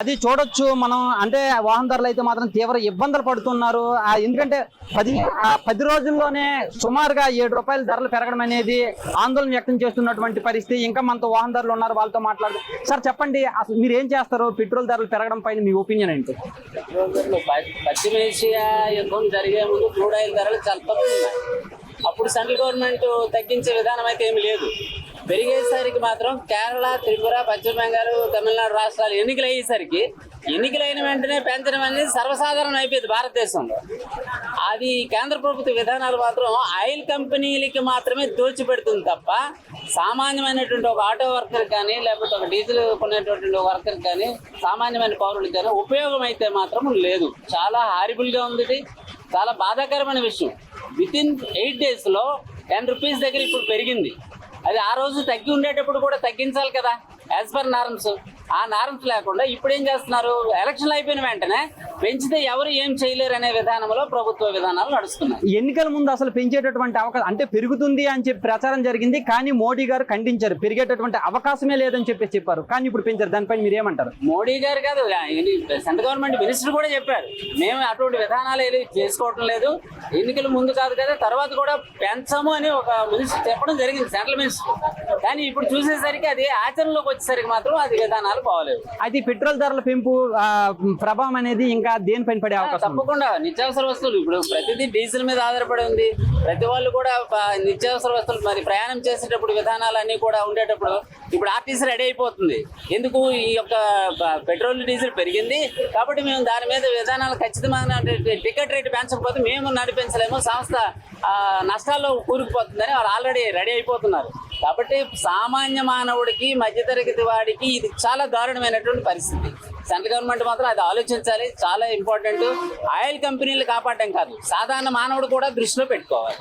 అది చూడొచ్చు మనం. అంటే వాహనదారులు అయితే మాత్రం తీవ్ర ఇబ్బందులు పడుతున్నారు. ఎందుకంటే 10 రోజుల్లోనే సుమారుగా 7 రూపాయల ధరలు పెరగడం అనేది ఆందోళన వ్యక్తం చేస్తున్నటువంటి పరిస్థితి. ఇంకా మనతో వాహనదారులు ఉన్నారు, వాళ్ళతో మాట్లాడు. సార్ చెప్పండి, అసలు మీరు ఏం చేస్తారు? పెట్రోల్ ధరలు పెరగడం పైన మీ ఒపీనియన్ ఏంటి? పశ్చిమేషియా యుద్ధం జరిగే ముందు క్రూడ్ ఆయిల్ ధరలు చాలా తక్కువ ఉన్నాయి. అప్పుడు సెంట్రల్ గవర్నమెంట్ తగ్గించే విధానం అయితే ఏమి లేదు. పెరిగేసరికి మాత్రం కేరళ, త్రిపుర, పశ్చిమ బెంగాల్, తమిళనాడు రాష్ట్రాలు ఎన్నికలైన వెంటనే పెంచడం అనేది సర్వసాధారణం అయిపోయింది భారతదేశంలో. అది కేంద్ర ప్రభుత్వ విధానాలు మాత్రం ఆయిల్ కంపెనీలకి మాత్రమే దోచిపెడుతుంది తప్ప సామాన్యమైనటువంటి ఒక ఆటో వర్కర్ కానీ, లేకపోతే ఒక డీజిల్ కొనేటటువంటి వర్కర్ కానీ, సామాన్యమైన పౌరులకు కానీ ఉపయోగం అయితే మాత్రం లేదు. చాలా హారిబుల్గా ఉంది. చాలా బాధాకరమైన విషయం. వితిన్ 8 days లో 10 రూపీస్ దగ్గర ఇప్పుడు పెరిగింది. అది ఆ రోజు తగ్గి ఉండేటప్పుడు కూడా తగ్గించాలి కదా, యాజ్ పర్ నార్మ్స్. ఆ నార్మ్స్ లేకుండా ఇప్పుడు ఏం చేస్తున్నారు? ఎలక్షన్లు అయిపోయిన వెంటనే పెంచితే ఎవరు ఏం చేయలేరు అనే విధానంలో ప్రభుత్వ విధానాలు నడుస్తున్నాయి. ఎన్నికల ముందు అసలు పెంచేటటువంటి అవకాశం, అంటే పెరుగుతుంది అని చెప్పి ప్రచారం జరిగింది, కానీ మోడీ గారు ఖండించారు. పెరిగేటటువంటి అవకాశమే లేదని చెప్పారు, కానీ ఇప్పుడు పెంచారు. దానిపైన మీరు ఏమంటారు? మోడీ గారు కాదు, సెంట్రల్ గవర్నమెంట్ మినిస్టర్ కూడా చెప్పారు, మేము అటువంటి విధానాలు ఏది చేసుకోవటం లేదు, ఎన్నికల ముందు కాదు కదా, తర్వాత కూడా పెంచము అని ఒక మినిస్టర్ చెప్పడం జరిగింది, సెంట్రల్ మినిస్టర్. కానీ ఇప్పుడు చూసేసరికి అది ఆచరణలోకి వచ్చేసరికి మాత్రం అది విధానాలు బాగోలేదు. అది పెట్రోల్ ధరల పెంపు ప్రభావం అనేది ఇంకా దేనిపైన పడే అవకాశం? తప్పకుండా నిత్యావసర వస్తువులు ఇప్పుడు ప్రతిదీ డీజిల్ మీద ఆధారపడి ఉంది. ప్రతి వాళ్ళు కూడా నిత్యావసర వస్తువులు మరి ప్రయాణం చేసేటప్పుడు విధానాలు అన్ని కూడా ఉండేటప్పుడు ఇప్పుడు ఆర్టీసీ రెడీ అయిపోతుంది. ఎందుకు? ఈ యొక్క పెట్రోల్ డీజిల్ పెరిగింది కాబట్టి మేము దాని మీద విధానాలు ఖచ్చితమైన టికెట్ రేటు పెంచకపోతే మేము నడిపించలేము, సంస్థ నష్టాల్లో కూరుకుపోతుందని వాళ్ళు ఆల్రెడీ రెడీ అయిపోతున్నారు. కాబట్టి సామాన్య మానవుడికి, మధ్యతరగతి వాడికి ఇది చాలా దారుణమైనటువంటి పరిస్థితి. సెంట్రల్ గవర్నమెంట్ మాత్రం అది ఆలోచించాలి. చాలా ఇంపార్టెంట్. ఆయిల్ కంపెనీలు కాపాడడం కాదు, సాధారణ మానవుడు కూడా దృష్టిలో పెట్టుకోవాలి.